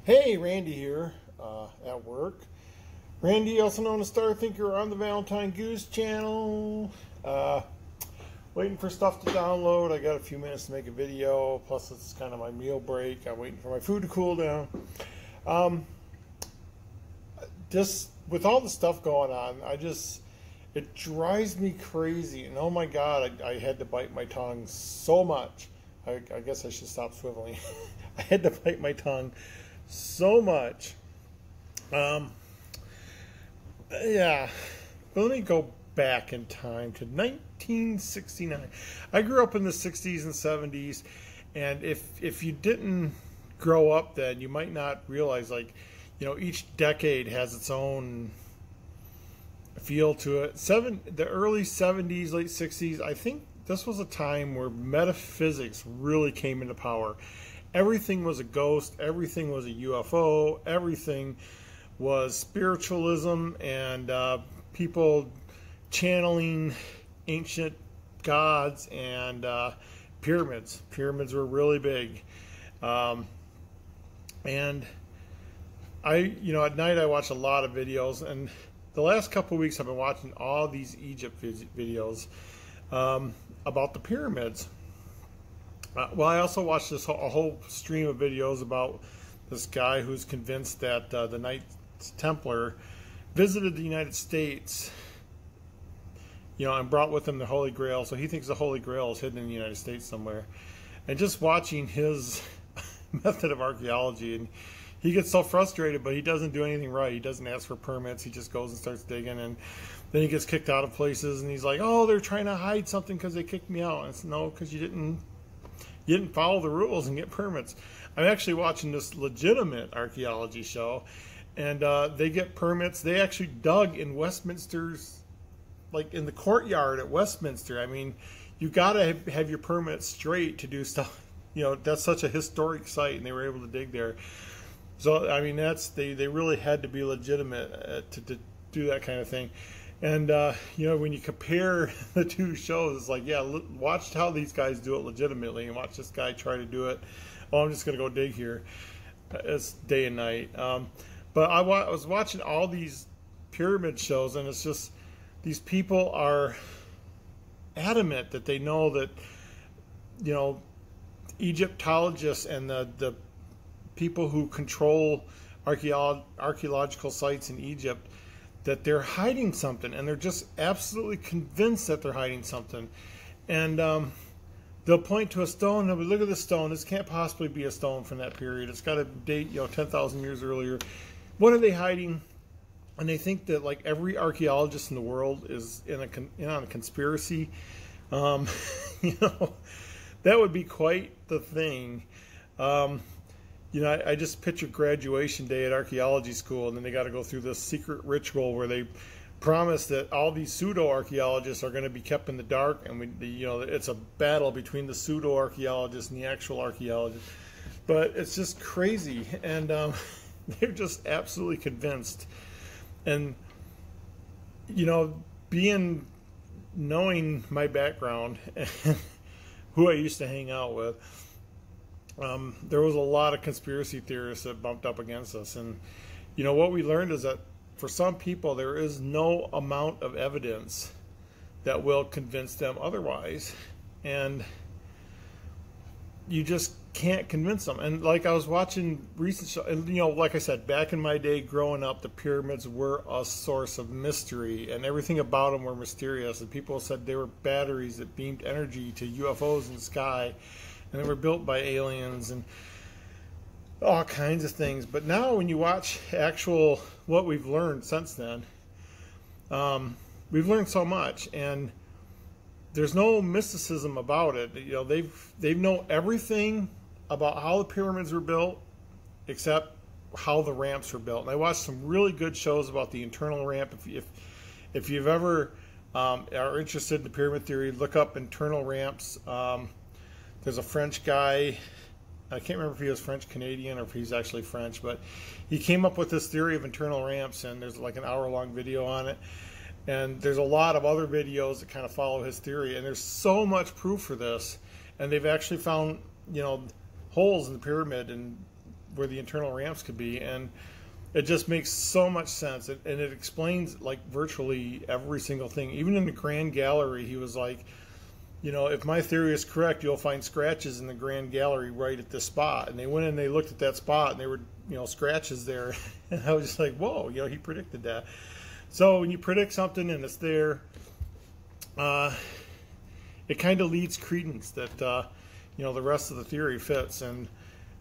Hey, Randy here at work. Randy, also known as Star Thinker on the Valentine Goose channel. Waiting for stuff to download. I got a few minutes to make a video. Plus, it's kind of my meal break. I'm waiting for my food to cool down. Just with all the stuff going on, it drives me crazy. And oh my God, I had to bite my tongue so much. I guess I should stop swiveling. I had to bite my tongue so much. Yeah. But let me go back in time to 1969. I grew up in the 60s and 70s, and if you didn't grow up then, you might not realize, like, you know, each decade has its own feel to it. The early 70s, late 60s, I think this was a time where metaphysics really came into power. Everything was a ghost, everything was a UFO, everything was spiritualism, and people channeling ancient gods, and pyramids. Pyramids were really big. And at night I watch a lot of videos, and the last couple of weeks I've been watching all these Egypt videos about the pyramids. Well, I also watched a whole stream of videos about this guy who's convinced that the Knights Templar visited the United States, and brought with him the Holy Grail. So he thinks the Holy Grail is hidden in the United States somewhere. And just watching his method of archaeology, and he gets so frustrated, but he doesn't do anything right. He doesn't ask for permits. He just goes and starts digging, and then he gets kicked out of places, and he's like, "Oh, they're trying to hide something because they kicked me out." And it's, no, because you didn't follow the rules and get permits. I'm actually watching this legitimate archaeology show, and they get permits. They actually dug in Westminster's, like in the courtyard at Westminster. I mean, you got to have your permits straight to do stuff. That's such a historic site, and they were able to dig there. So, I mean, they really had to be legitimate to do that kind of thing. And, when you compare the two shows, it's like, yeah, watch how these guys do it legitimately, and watch this guy try to do it. Oh, I'm just going to go dig here. It's day and night. But I was watching all these pyramid shows, and it's just, these people are adamant that they know that, Egyptologists and the people who control archaeological sites in Egypt, that they're hiding something, and they're just absolutely convinced that they're hiding something. And they'll point to a stone, and they'll be, "Look at this stone. This can't possibly be a stone from that period. It's got to date, 10,000 years earlier. What are they hiding?" And they think that, like, every archaeologist in the world is in on a conspiracy. That would be quite the thing. I just picture graduation day at archaeology school, and then they got to go through this secret ritual where they promise that all these pseudo-archaeologists are going to be kept in the dark, and it's a battle between the pseudo-archaeologists and the actual archaeologists. But it's just crazy, and they're just absolutely convinced. And knowing my background and who I used to hang out with, there was a lot of conspiracy theorists that bumped up against us. And what we learned is that for some people there is no amount of evidence that will convince them otherwise, and you just can't convince them. And like, I was watching recent show, and like I said, back in my day growing up, the pyramids were a source of mystery, and everything about them were mysterious, and people said they were batteries that beamed energy to UFOs in the sky, and they were built by aliens and all kinds of things. But now when you watch what we've learned since then, we've learned so much, and there's no mysticism about it. They know everything about how the pyramids were built, except how the ramps were built. And I watched some really good shows about the internal ramp. If you've ever are interested in the pyramid theory, look up internal ramps. There's a French guy, I can't remember if he was French-Canadian or if he's actually French, but he came up with this theory of internal ramps, and there's like an hour-long video on it. And there's a lot of other videos that kind of follow his theory, and there's so much proof for this. And they've actually found, holes in the pyramid, and where the internal ramps could be, and it just makes so much sense, and it explains like virtually every single thing. Even in the Grand Gallery, he was like, you know, if my theory is correct, you'll find scratches in the Grand Gallery right at this spot. And they went in, they looked at that spot, and there were, you know, scratches there. And I was just like, whoa, you know, he predicted that. So when you predict something and it's there, it kind of leads credence that, you know, the rest of the theory fits. And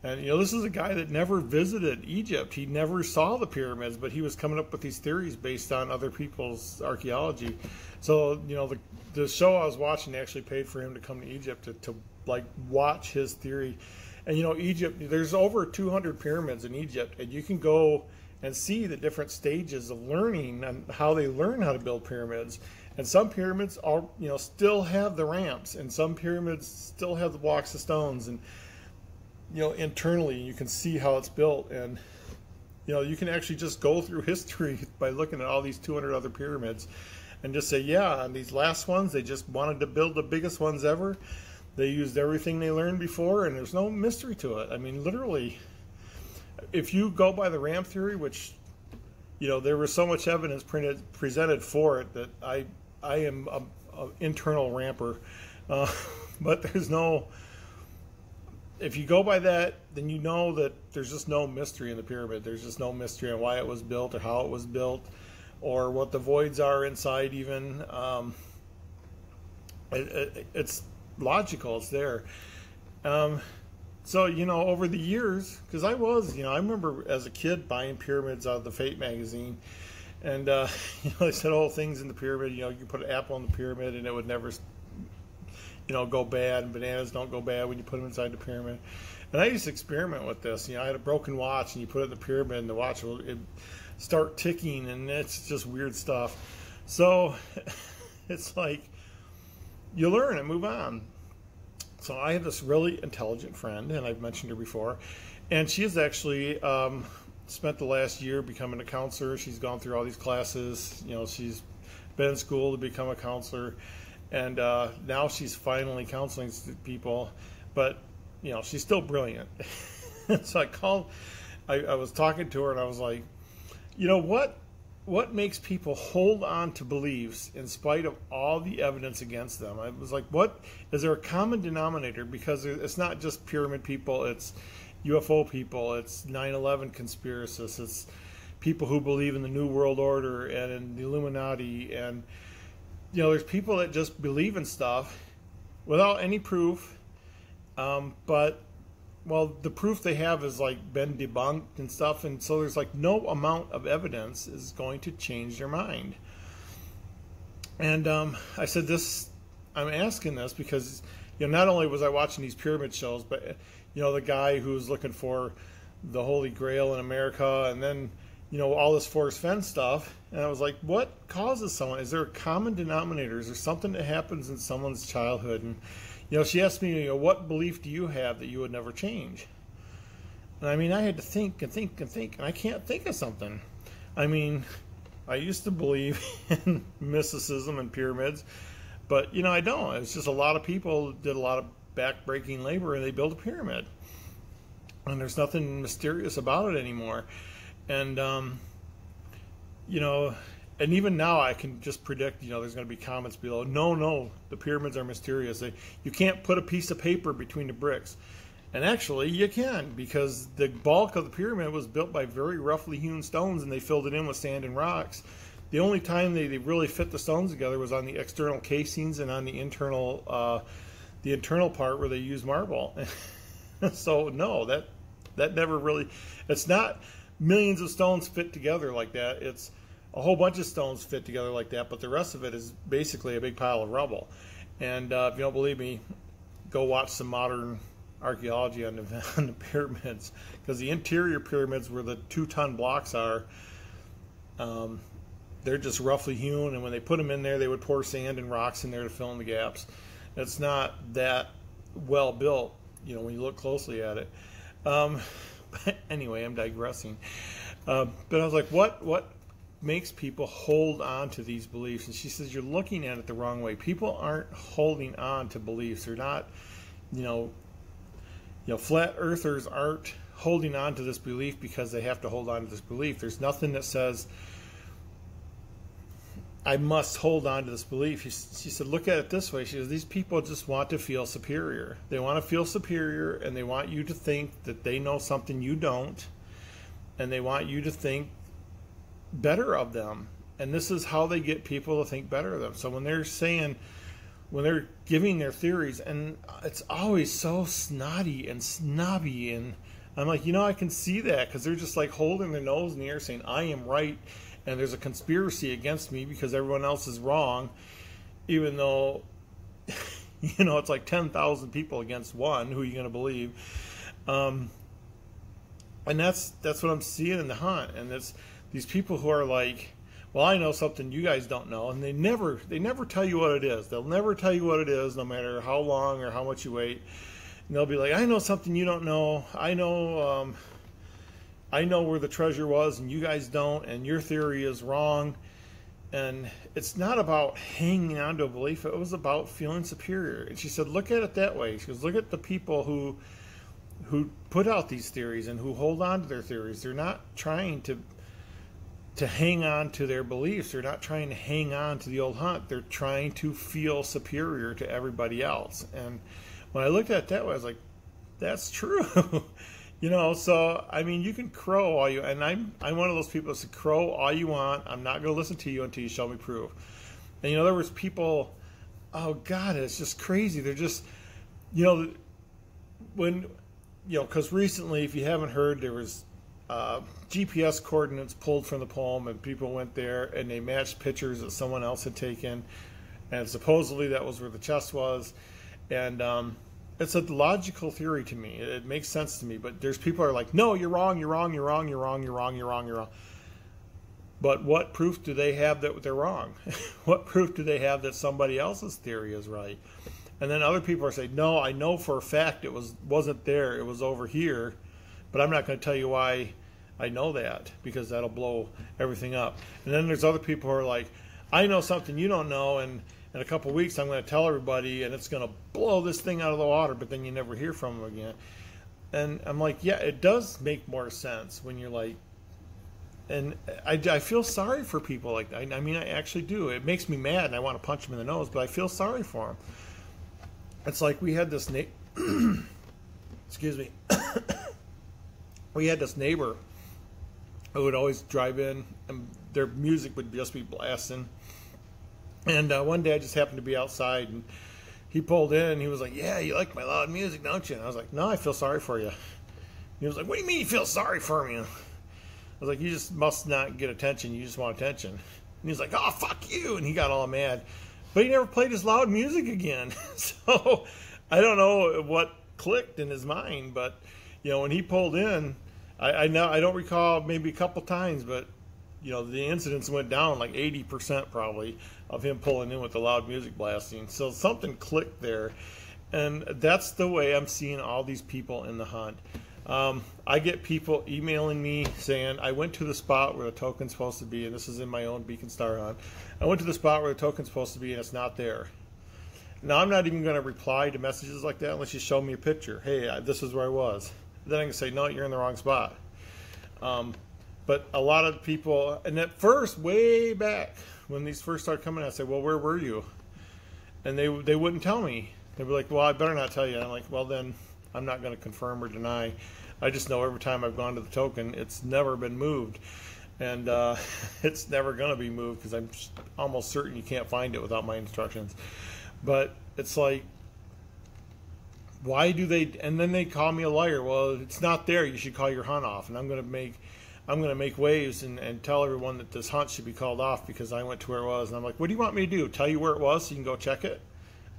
you know, this is a guy that never visited Egypt. He never saw the pyramids, but he was coming up with these theories based on other people's archaeology. So, you know, the show I was watching actually paid for him to come to Egypt to like watch his theory. And, you know, Egypt, there's over 200 pyramids in Egypt, and you can go and see the different stages of learning and how they learn how to build pyramids. And some pyramids are, you know, still have the ramps, and some pyramids still have the blocks of stones. And, you know, internally you can see how it's built, and, you know, you can actually just go through history by looking at all these 200 other pyramids and just say, yeah, on these last ones, they just wanted to build the biggest ones ever. They used everything they learned before, and there's no mystery to it. I mean, literally, if you go by the ramp theory, which, you know, there was so much evidence presented for it that I am an internal ramper, but there's no, if you go by that, then you know that there's just no mystery in the pyramid. There's just no mystery on why it was built or how it was built or what the voids are inside even. It's logical. It's there. So, you know, over the years, because I was, you know, I remember as a kid buying pyramids out of the Fate magazine. And, you know, they said, oh, things in the pyramid, you know, you can put an apple in the pyramid and it would never, you know, go bad, and bananas don't go bad when you put them inside the pyramid. And I used to experiment with this. You know, I had a broken watch, and you put it in the pyramid, and the watch will start ticking, and it's just weird stuff. So it's like you learn and move on. So I have this really intelligent friend, and I've mentioned her before, and she has actually spent the last year becoming a counselor. She's gone through all these classes. You know, she's been in school to become a counselor. And now she's finally counseling people, but, you know, she's still brilliant. So I was talking to her, and I was like, you know, what makes people hold on to beliefs in spite of all the evidence against them? I was like, what, is there a common denominator? Because it's not just pyramid people, it's UFO people, it's 9/11 conspiracists, it's people who believe in the New World Order and in the Illuminati, and, you know, there's people that just believe in stuff without any proof, but, well, the proof they have is like been debunked and stuff, and so there's like no amount of evidence is going to change their mind. And I said this, I'm asking this because, you know, not only was I watching these pyramid shows, but, you know, the guy who's looking for the Holy Grail in America, and then, you know, all this Fenn stuff. And I was like, what causes someone? Is there a common denominator? Is there something that happens in someone's childhood? And, you know, she asked me, you know, what belief do you have that you would never change? And I mean, I had to think and think and think, and I can't think of something. I mean, I used to believe in mysticism and pyramids, but, you know, I don't. It's just a lot of people did a lot of back-breaking labor, and they built a pyramid. And there's nothing mysterious about it anymore. And, you know, and even now I can just predict, you know, there's going to be comments below, no, the pyramids are mysterious. You can't put a piece of paper between the bricks. And actually, you can, because the bulk of the pyramid was built by very roughly hewn stones, and they filled it in with sand and rocks. The only time they really fit the stones together was on the external casings and on the internal part where they used marble. So, no, that never really, it's not millions of stones fit together like that. It's a whole bunch of stones fit together like that, but the rest of it is basically a big pile of rubble. And if you don't believe me, go watch some modern archaeology on the pyramids, because the interior pyramids where the 2-ton blocks are, they're just roughly hewn, and when they put them in there, they would pour sand and rocks in there to fill in the gaps. It's not that well built, you know, when you look closely at it. But anyway, I'm digressing. But I was like, what makes people hold on to these beliefs? And she says, you're looking at it the wrong way. People aren't holding on to beliefs. They're not, you know, flat earthers aren't holding on to this belief because they have to hold on to this belief. There's nothing that says I must hold on to this belief. She said, look at it this way. She says, these people just want to feel superior. They want to feel superior, and they want you to think that they know something you don't, and they want you to think better of them. And this is how they get people to think better of them. So when they're giving their theories, and it's always so snotty and snobby, and I'm like, I can see that, because they're just like holding their nose in the air saying, I am right, and there's a conspiracy against me because everyone else is wrong, even though, it's like 10,000 people against one. Who are you going to believe? And that's what I'm seeing in the hunt. And it's these people who are like, well, I know something you guys don't know, and they never tell you what it is. They'll never tell you what it is, no matter how long or how much you wait. And they'll be like, I know something you don't know. I know where the treasure was, and you guys don't, and your theory is wrong. And it's not about hanging on to a belief. It was about feeling superior. And she said, look at it that way. She goes, look at the people who put out these theories and who hold on to their theories. They're not trying to hang on to their beliefs. They're not trying to hang on to the old hunt. They're trying to feel superior to everybody else. And when I looked at it that way, I was like, that's true. So, I mean, you can crow all you, and I'm one of those people that say, crow all you want. I'm not going to listen to you until you show me proof. And, there was people, oh, God, it's just crazy. They're just, because recently, if you haven't heard, there was GPS coordinates pulled from the poem, and people went there, and they matched pictures that someone else had taken, and supposedly that was where the chest was. And it's a logical theory to me. It makes sense to me. But there's people who are like, no, you're wrong, you're wrong, you're wrong, you're wrong, you're wrong, you're wrong, you're wrong. But what proof do they have that they're wrong? What proof do they have that somebody else's theory is right? And then other people are saying, no, I know for a fact it wasn't there, it was over here, but I'm not going to tell you why I know that, because that'll blow everything up. And then there's other people who are like, I know something you don't know, and in a couple of weeks I'm going to tell everybody, and it's going to blow this thing out of the water, but then you never hear from them again. And I'm like, yeah, it does make more sense when you're like, and I feel sorry for people like that. I mean, I actually do. It makes me mad, and I want to punch them in the nose, but I feel sorry for them. It's like we had this excuse me. We had this neighbor who would always drive in, and their music would just be blasting. And one day I just happened to be outside, and he pulled in, and he was like, yeah, you like my loud music, don't you? And I was like, no, I feel sorry for you. And he was like, what do you mean you feel sorry for me? I was like, you just must not get attention. You just want attention. And he was like, oh, fuck you. And he got all mad. But he never played his loud music again. So I don't know what clicked in his mind. But, when he pulled in, I don't recall, maybe a couple times, but, the incidents went down like 80% probably of him pulling in with the loud music blasting. So something clicked there. And that's the way I'm seeing all these people in the hunt. I get people emailing me saying, I went to the spot where the token's supposed to be, and this is in my own Beacon Star hunt. I went to the spot where the token's supposed to be, and it's not there. Now, I'm not even going to reply to messages like that unless you show me a picture. Hey, this is where I was. Then I can say, no, you're in the wrong spot. But a lot of people, and at first, way back, when these first started coming, I said, well, where were you? And they wouldn't tell me. They'd be like, well, I better not tell you. And I'm like, well, then I'm not going to confirm or deny. I just know every time I've gone to the token, it's never been moved. And it's never going to be moved, because I'm almost certain you can't find it without my instructions. But it's like, why do they, and then they call me a liar. Well, it's not there, you should call your hunt off. And I'm going to make waves and tell everyone that this hunt should be called off because I went to where it was. And I'm like, what do you want me to do? Tell you where it was so you can go check it?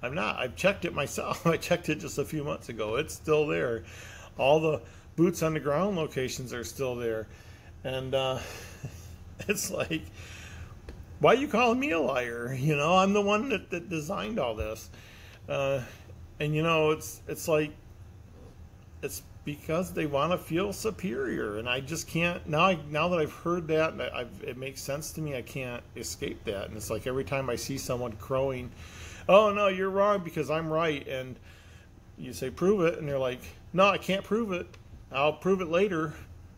I'm not. I've checked it myself. I checked it just a few months ago. It's still there. All the boots on the ground locations are still there. And it's like, why are you calling me a liar? I'm the one that designed all this. And it's like, it's because they want to feel superior, and I just can't. Now that I've heard that, and it makes sense to me, I can't escape that. And it's like every time I see someone crowing, oh no, you're wrong because I'm right, and you say prove it, and they're like, No, I can't prove it. I'll prove it later.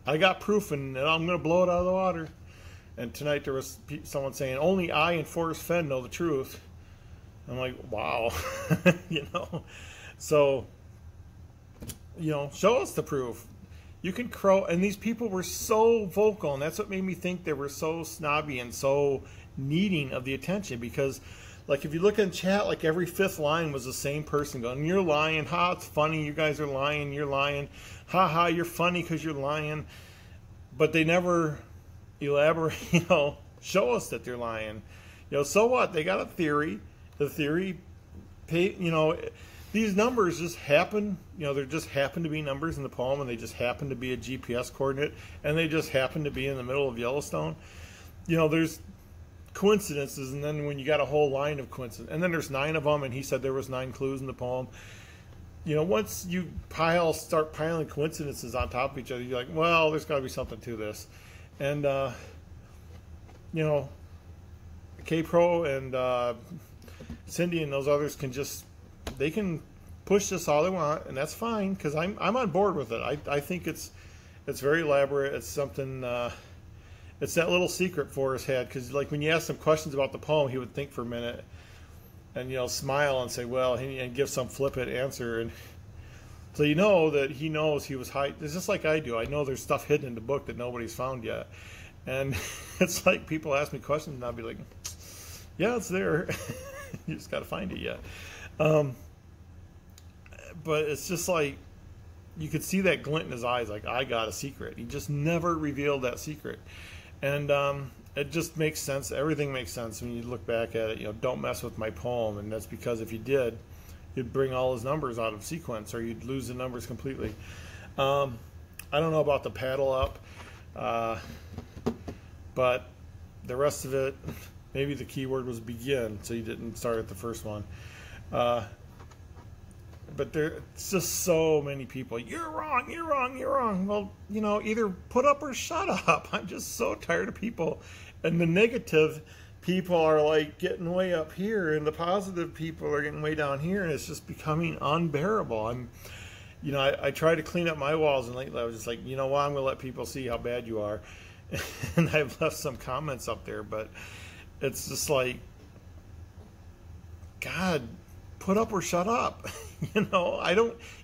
I got proof, and I'm going to blow it out of the water. And tonight there was someone saying, only I and Forrest Fenn know the truth. I'm like, wow. You know? So, you know, show us the proof. You can crow, and these people were so vocal, and that's what made me think they were so snobby and so needing of the attention. Because, like, if you look in chat, like every fifth line was the same person going, "You're lying, ha, it's funny, you guys are lying, you're lying, ha ha, you're funny because you're lying." But they never elaborate, you know, show us that they're lying. You know, so what? They got a theory. The theory, you know, these numbers just happen, you know, there just happen to be numbers in the poem, and they just happen to be a GPS coordinate, and they just happen to be in the middle of Yellowstone. You know, there's coincidences, and then when you got a whole line of coincidences, and then there's 9 of them, and he said there was 9 clues in the poem. You know, once you start piling coincidences on top of each other, you're like, well, there's got to be something to this. And, you know, K-Pro and Cindy and those others can just, they can push this all they want, and that's fine, because I'm on board with it. I think it's very elaborate. It's something, it's that little secret Forrest had, because like when you ask him questions about the poem, he would think for a minute and, you know, smile and say, well, and give some flippant answer. And so you know that he knows he was hiding. It's just like I do. I know there's stuff hidden in the book that nobody's found yet. And it's like people ask me questions, and I'll be like, yeah, it's there. You just got to find it yet. But it's just like, you could see that glint in his eyes, like, I got a secret. He just never revealed that secret. And it just makes sense. Everything makes sense when you look back at it. You know, don't mess with my poem. And that's because if you did, you'd bring all his numbers out of sequence, or you'd lose the numbers completely. I don't know about the paddle up, but the rest of it, maybe the keyword was begin, so you didn't start at the first one. But there's just so many people. You're wrong, you're wrong, you're wrong. Well, you know, either put up or shut up. I'm just so tired of people. And the negative people are like getting way up here, and the positive people are getting way down here, and it's just becoming unbearable. You know, I try to clean up my walls, and lately I was just like, you know what, I'm going to let people see how bad you are. And I've left some comments up there, but it's just like, God, put up or shut up. You know,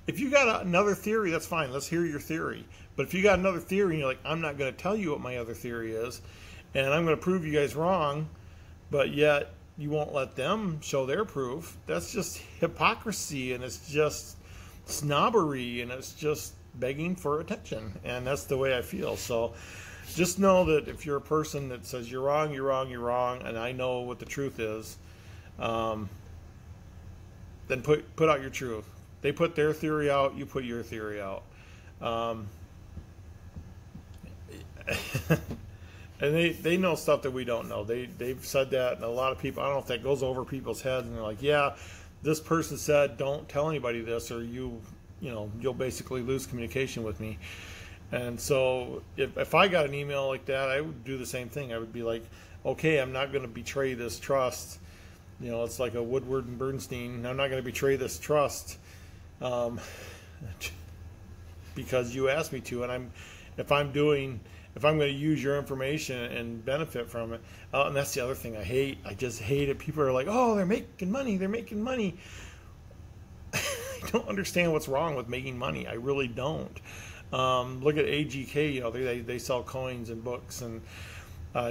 if you got another theory, that's fine. Let's hear your theory. But if you got another theory and you're like, I'm not going to tell you what my other theory is, and I'm going to prove you guys wrong, but yet you won't let them show their proof, that's just hypocrisy, and it's just snobbery, and it's just begging for attention. And that's the way I feel. So just know that if you're a person that says you're wrong, you're wrong, you're wrong, and I know what the truth is, then put out your truth. They put their theory out, you put your theory out. And they know stuff that we don't know. They've said that, and a lot of people, I don't know if that goes over people's heads, and they're like, yeah, this person said don't tell anybody this, or you'll basically lose communication with me. And so if I got an email like that, I would do the same thing. I would be like, okay, I'm not going to betray this trust. You know, it's like a Woodward and Bernstein. I'm not going to betray this trust because you asked me to. And if I'm going to use your information and benefit from it, and that's the other thing I hate. I just hate it. People are like, oh, they're making money. They're making money. I don't understand what's wrong with making money. I really don't. Look at AGK. You know, they sell coins and books, and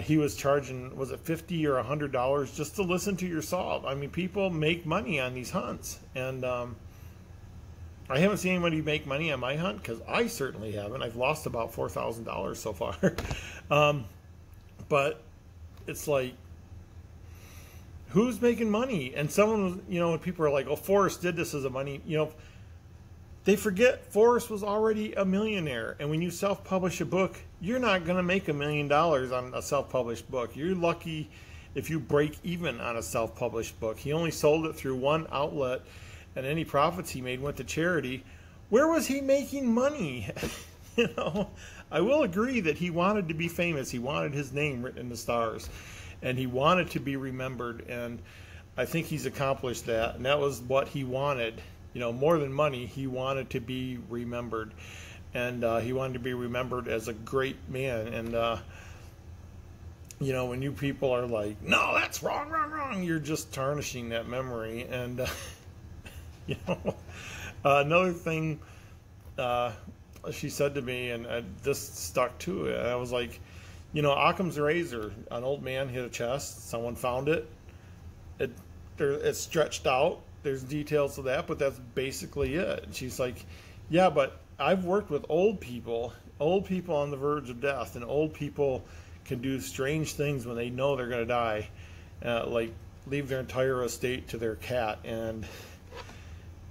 he was charging, was it $50 or $100 just to listen to your saw? I mean, people make money on these hunts, and I haven't seen anybody make money on my hunt, because I certainly haven't. I've lost about $4,000 so far. But it's like, who's making money? And someone, you know, when people are like, oh, Forrest did this as a money, you know, they forget Forrest was already a millionaire. And when you self-publish a book, you're not going to make $1 million on a self-published book. You're lucky if you break even on a self-published book. He only sold it through one outlet, and any profits he made went to charity. Where was he making money? You know, I will agree that he wanted to be famous. He wanted his name written in the stars, and he wanted to be remembered. And I think he's accomplished that. And that was what he wanted. more than money, he wanted to be remembered. And he wanted to be remembered as a great man. And, when you people are like, no, that's wrong, wrong, wrong, you're just tarnishing that memory. And, another thing she said to me, and this stuck to it, I was like, Occam's razor, an old man hit a chest, someone found it, it's stretched out, there's details of that, but that's basically it. And she's like, yeah, but I've worked with old people on the verge of death, and old people can do strange things when they know they're going to die, like leave their entire estate to their cat, and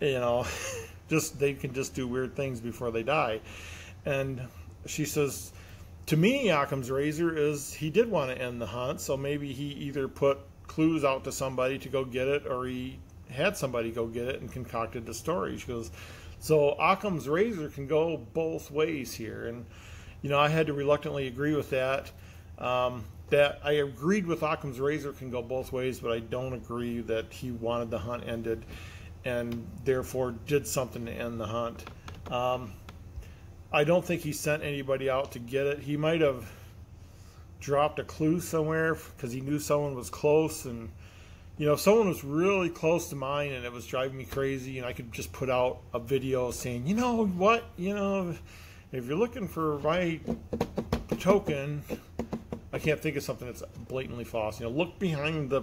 they can just do weird things before they die. And she says, to me, Occam's razor is he did want to end the hunt, so maybe he either put clues out to somebody to go get it, or he had somebody go get it and concocted the story. She goes, so Occam's razor can go both ways here. And, I had to reluctantly agree with that. That I agreed with Occam's razor can go both ways, but I don't agree that he wanted the hunt ended and therefore did something to end the hunt. I don't think he sent anybody out to get it. He might have dropped a clue somewhere because he knew someone was close, and if someone was really close to mine and it was driving me crazy, and I could just put out a video saying, if you're looking for my token, I can't think of something that's blatantly false. Look behind the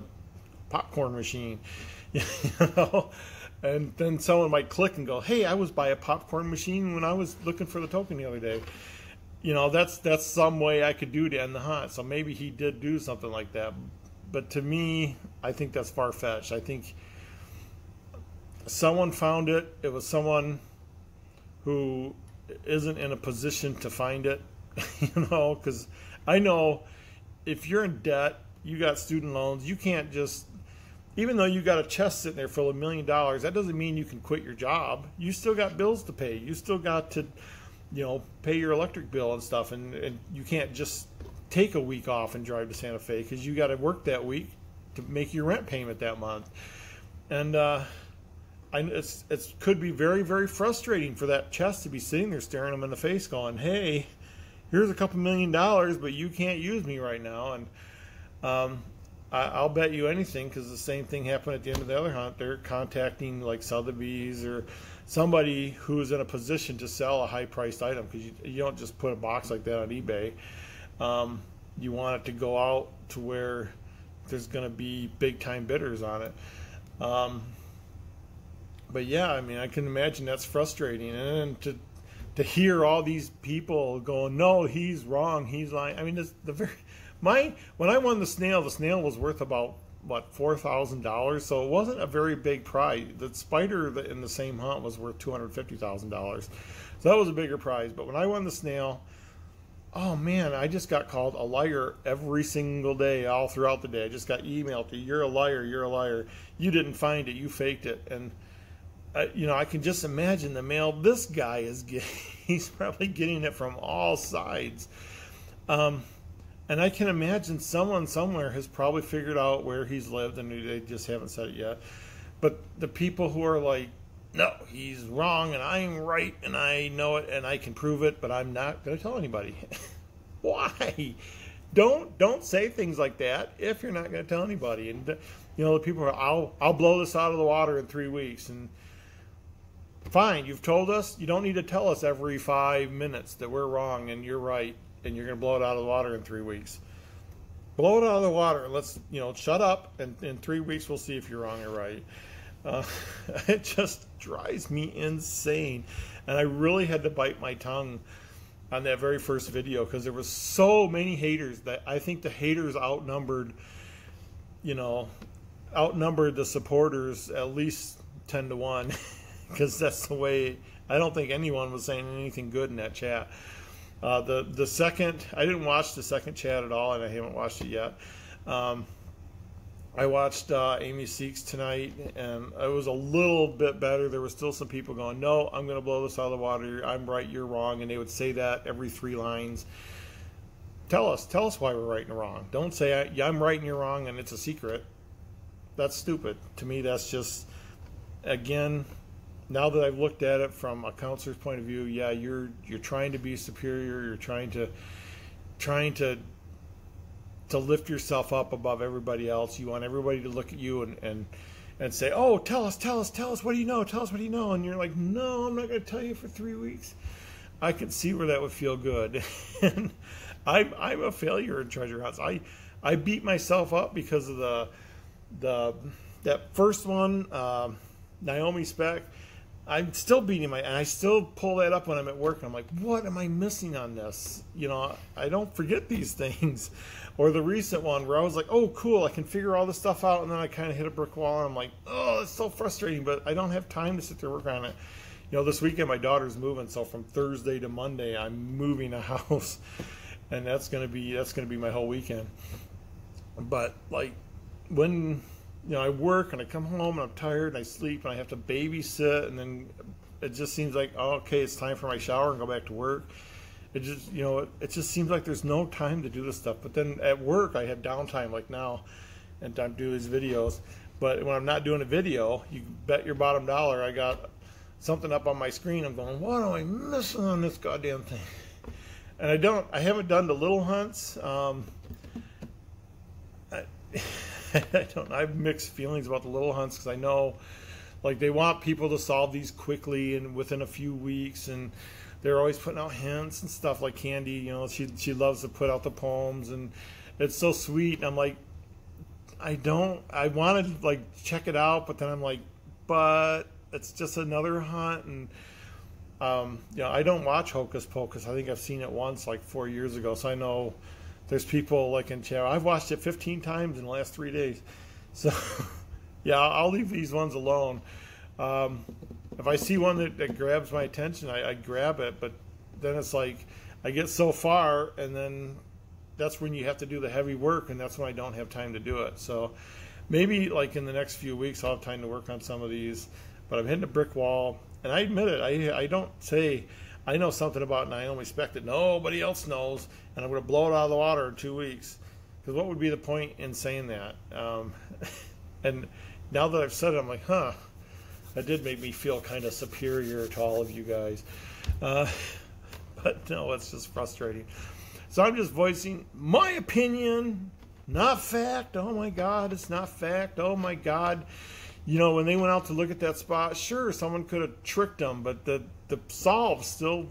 popcorn machine, and then someone might click and go, hey, I was by a popcorn machine when I was looking for the token the other day. That's some way I could do to end the hunt. So maybe he did do something like that. But to me, I think that's far-fetched. I think someone found it. It was someone who isn't in a position to find it, because I know if you're in debt, you got student loans, you can't just, even though you got a chest sitting there full of $1 million, that doesn't mean you can quit your job. You still got bills to pay. You still got to, pay your electric bill and stuff, and you can't just take a week off and drive to Santa Fe because you got to work that week to make your rent payment that month. And it could be very, very frustrating for that chest to be sitting there staring them in the face going, hey, here's a couple $1 million, but you can't use me right now. And I'll bet you anything, because the same thing happened at the end of the other hunt. They're contacting like Sotheby's or somebody who's in a position to sell a high-priced item, because you don't just put a box like that on eBay. You want it to go out to where there's going to be big-time bidders on it. But yeah, I mean, I can imagine that's frustrating. And then to hear all these people going, no, he's wrong, he's lying. I mean, when I won the snail was worth about, $4,000. So it wasn't a very big prize. The spider in the same hunt was worth $250,000. So that was a bigger prize. But when I won the snail, oh man, I just got called a liar every single day, all throughout the day. I just got emailed to, you're a liar, you didn't find it, you faked it. And I can just imagine the mail this guy is getting. He's probably getting it from all sides. And I can imagine someone somewhere has probably figured out where he's lived, and they just haven't said it yet. But the people who are like, no, he's wrong, and I'm right, and I know it, and I can prove it, but I'm not going to tell anybody. Why? Don't say things like that if you're not going to tell anybody. And the people are, I'll blow this out of the water in 3 weeks, and fine, you've told us. You don't need to tell us every 5 minutes that we're wrong and you're right, and you're going to blow it out of the water in 3 weeks. Blow it out of the water. Let's, shut up, and in 3 weeks we'll see if you're wrong or right. It just drives me insane. And I really had to bite my tongue on that very first video, because there was so many haters that I think the haters outnumbered the supporters at least 10 to 1. Because that's the way. I don't think anyone was saying anything good in that chat. The second, I didn't watch the second chat at all, and I haven't watched it yet. I watched Amy Seeks tonight, and it was a little bit better. There were still some people going, no, I'm going to blow this out of the water. I'm right, you're wrong. And they would say that every 3 lines. Tell us why we're right and wrong. Don't say, yeah, I'm right and you're wrong, and it's a secret. That's stupid. To me, that's just, again, now that I've looked at it from a counselor's point of view, yeah, you're trying to be superior. You're trying to lift yourself up above everybody else. You want everybody to look at you and say, "Oh, tell us, what do you know? Tell us what do you know?" And you're like, "No, I'm not going to tell you for 3 weeks." I could see where that would feel good. And I'm a failure in treasure hunts. I beat myself up because of that first one, Naomi Speck. I'm still beating and I still pull that up when I'm at work. And I'm like, what am I missing on this? You know, I don't forget these things. Or the recent one where I was like, oh, cool, I can figure all this stuff out. And then I kind of hit a brick wall and I'm like, oh, it's so frustrating, but I don't have time to sit there and work on it. You know, this weekend my daughter's moving, so from Thursday to Monday I'm moving a house, and that's gonna be my whole weekend. But like when I work and I come home and I'm tired and I sleep and I have to babysit, and then it just seems like, oh, okay, it's time for my shower and go back to work. It just it just seems like there's no time to do this stuff. But then at work I have downtime like now, and I'm doing these videos. But when I'm not doing a video, you bet your bottom dollar I got something up on my screen. I'm going, what am I missing on this goddamn thing? And I haven't done the little hunts. I have mixed feelings about the little hunts, because I know, like, they want people to solve these quickly and within a few weeks, and they're always putting out hints and stuff. Like Candy, you know, she loves to put out the poems, and it's so sweet. And I'm like, I want to like check it out, but then I'm like, but it's just another hunt. And I don't watch Hocus Pocus. I think I've seen it once like 4 years ago, so I know there's people like in chat. I've watched it 15 times in the last 3 days, so yeah, I'll leave these ones alone. If I see one that grabs my attention, I grab it, but then it's like I get so far, and then that's when you have to do the heavy work, and that's when I don't have time to do it. So maybe like in the next few weeks I'll have time to work on some of these. But I'm hitting a brick wall, and I admit it. I don't say I know something about Naomi Speck that nobody else knows, and I'm going to blow it out of the water in 2 weeks. Because what would be the point in saying that? And now that I've said it, I'm like, huh, that did make me feel kind of superior to all of you guys. But no, it's just frustrating. So I'm just voicing my opinion, not fact. Oh my God, it's not fact. Oh my God. You know, when they went out to look at that spot, sure, someone could have tricked them, but the solve still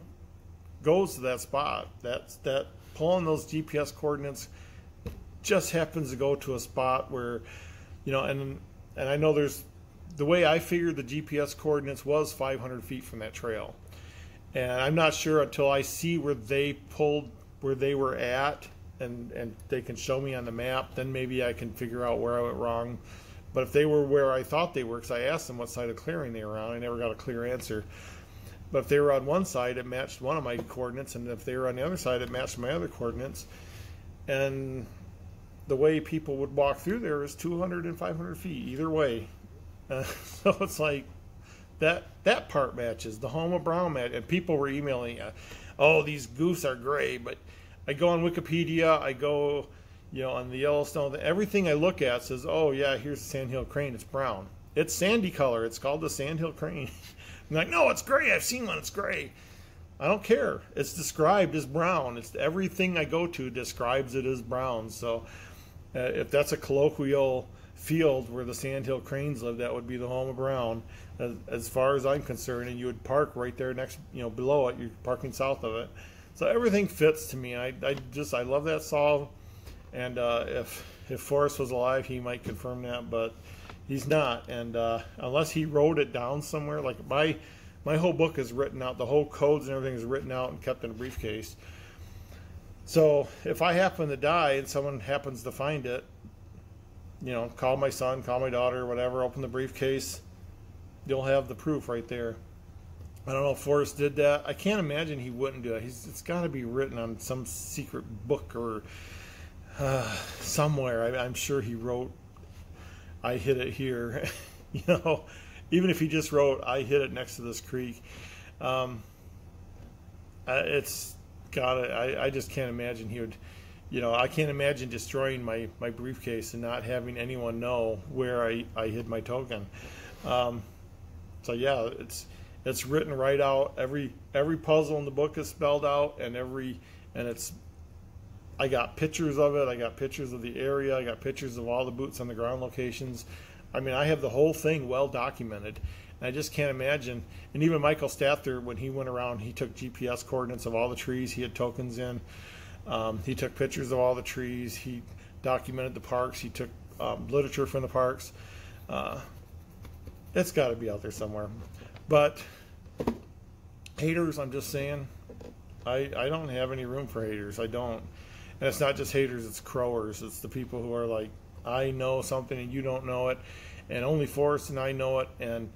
goes to that spot. That pulling those GPS coordinates just happens to go to a spot where, and I know there's, the way I figured the GPS coordinates was 500 feet from that trail. And I'm not sure until I see where they pulled, where they were at, and they can show me on the map, then maybe I can figure out where I went wrong. But if they were where I thought they were, because I asked them what side of clearing they were on, I never got a clear answer. But if they were on one side, it matched one of my coordinates, and if they were on the other side, it matched my other coordinates. And the way people would walk through there is 200 and 500 feet, either way. So it's like, that part matches. The Homa Brown match. And people were emailing, oh, these goose are gray. But I go on Wikipedia, I go, on the Yellowstone, everything I look at says, oh yeah, here's the sandhill crane, it's brown. It's sandy color, it's called the sandhill crane. I'm like, no, it's gray, I've seen one, it's gray. I don't care, it's described as brown. It's everything I go to describes it as brown. So if that's a colloquial field where the sandhill cranes live, that would be the Homa Brown, as far as I'm concerned. And you would park right there next, below it, you're parking south of it. So everything fits to me. I love that solve. And if Forrest was alive, he might confirm that, but he's not. And unless he wrote it down somewhere, like my whole book is written out, the whole codes and everything is written out and kept in a briefcase. So if I happen to die and someone happens to find it, call my son, call my daughter, whatever, open the briefcase, you'll have the proof right there. I don't know if Forrest did that. I can't imagine he wouldn't do it. It's got to be written on some secret book or somewhere. I'm sure he wrote, I hid it here. Even if he just wrote, I hid it next to this creek. It's got it. I just can't imagine he would, I can't imagine destroying my briefcase and not having anyone know where I hid my token. So yeah, it's written right out. Every puzzle in the book is spelled out, and it's. I got pictures of it. I got pictures of the area. I got pictures of all the boots on the ground locations. I mean, I have the whole thing well documented. And I just can't imagine. And even Michael Stather, when he went around, he took GPS coordinates of all the trees. He had tokens in. He took pictures of all the trees. He documented the parks. He took literature from the parks. It's got to be out there somewhere. But haters, I'm just saying, I don't have any room for haters. I don't. And it's not just haters, it's crowers. It's the people who are like, I know something and you don't know it, and only Forrest and I know it, and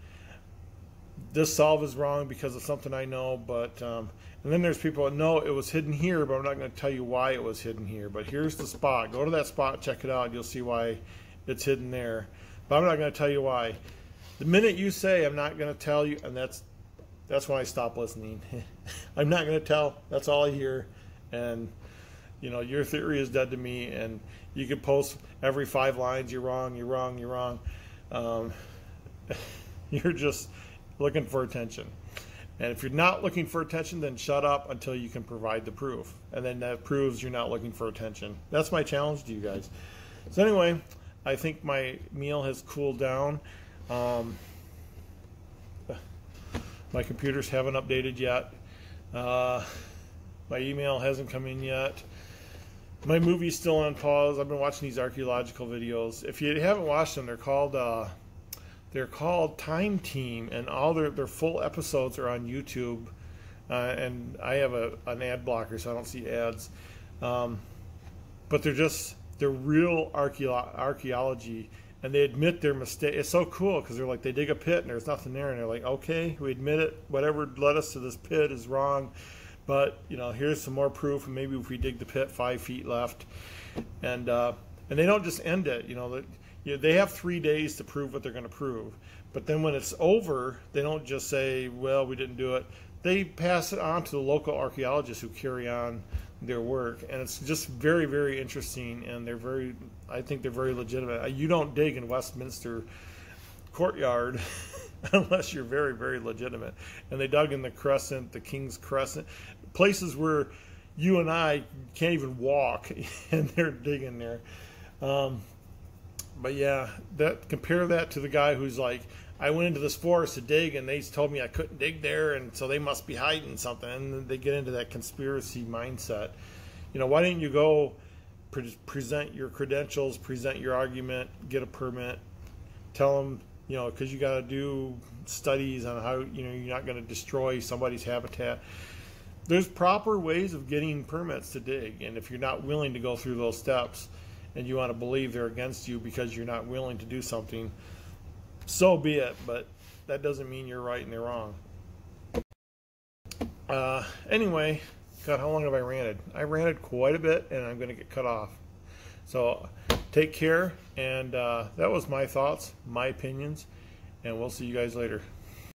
this solve is wrong because of something I know. But and then there's people that know it was hidden here, but I'm not going to tell you why it was hidden here. But here's the spot. Go to that spot, check it out, and you'll see why it's hidden there. But I'm not going to tell you why. The minute you say I'm not going to tell you, and that's when I stop listening. I'm not going to tell. That's all I hear. And, you know, your theory is dead to me. And you could post every 5 lines, you're wrong, you're wrong, you're wrong. You're just looking for attention. And if you're not looking for attention, then shut up until you can provide the proof. And then that proves you're not looking for attention. That's my challenge to you guys. So anyway, I think my meal has cooled down. My computers haven't updated yet. My email hasn't come in yet. My movie's still on pause. I've been watching these archaeological videos. If you haven't watched them, they're called Time Team, and all their full episodes are on YouTube. And I have an ad blocker, so I don't see ads. But they're real archaeology. And they admit their mistake. It's so cool because they're like, they dig a pit and there's nothing there, and they're like, okay, we admit it. Whatever led us to this pit is wrong, but you know, here's some more proof. And maybe if we dig the pit, 5 feet left, and they don't just end it. You know, they have 3 days to prove what they're going to prove. But then when it's over, they don't just say, well, we didn't do it. They pass it on to the local archaeologists who carry on their work, and it's just very, very interesting, and I think they're very legitimate. You don't dig in Westminster courtyard unless you're very, very legitimate. And they dug in the Crescent, the King's Crescent, places where you and I can't even walk, and they're digging there. But yeah, compare that to the guy who's like, I went into this forest to dig, and they told me I couldn't dig there, and so they must be hiding something. And they get into that conspiracy mindset. You know, why didn't you go present your credentials, present your argument, get a permit, tell them, you know, because you got to do studies on how, you know, you're not going to destroy somebody's habitat. There's proper ways of getting permits to dig, and if you're not willing to go through those steps, and you want to believe they're against you because you're not willing to do something, so be it, but that doesn't mean you're right and they're wrong. Anyway, God, how long have I ranted? I ranted quite a bit, and I'm going to get cut off. So take care, and that was my thoughts, my opinions, and we'll see you guys later.